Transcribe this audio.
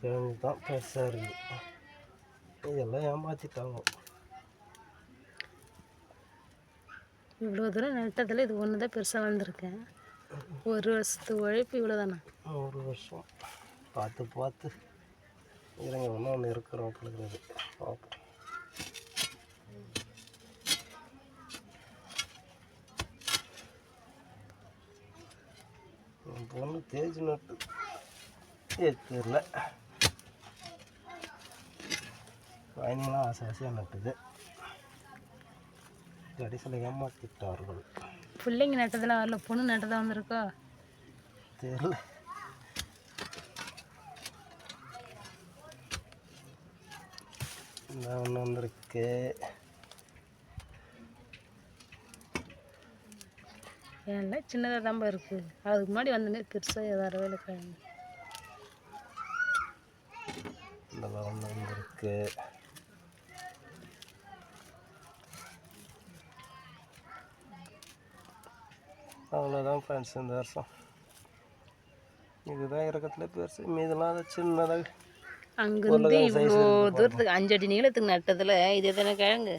கிழங்கு தான் பெருசாக இருக்குது. இதெல்லாம் ஏமாற்றிட்டாங்க. இவ்வளோ தூரம் நட்டதில் இது ஒன்று தான் பெருசாக வளர்ந்துருக்கேன். ஒரு வருஷத்து உழைப்பு இவ்வளோ தானே? ஒரு வருஷம் பார்த்து பார்த்து இருங்க, ஒன்று இருக்கிறோம் பிள்ளைகிறது பார்ப்போம். பொண்ணு தேய்ச்சி நட்டு தெரியல, குழந்தைங்களாம் ஆசை ஆசையாக நட்டுது. கடைசியில் ஏமாற்றிட்டார்கள். பிள்ளைங்க நட்டதெல்லாம் வரல, பொண்ணு நட்டதான் வந்திருக்கா தெரியல. இந்த ஒன்று வந்திருக்கு. ஏன்ல சின்னதாக தான்பா இருக்குது. அதுக்கு முன்னாடி வந்தோடனே பெருசாக ஏதாவது வேலை கிழங்கு. இந்த ஒன்று வந்திருக்கு. அவ்வளோதான் ஃப்ரெண்ட்ஸ் இந்த வருஷம். இதுதான் இறக்கத்தில் பெருசு, மீதெல்லாம் அதை சின்னதாக அங்கேருந்து இவ்வளோ தூரத்துக்கு 5 அடி நீளத்துக்கு நட்டதில் இது எத்தனை கிழங்கு?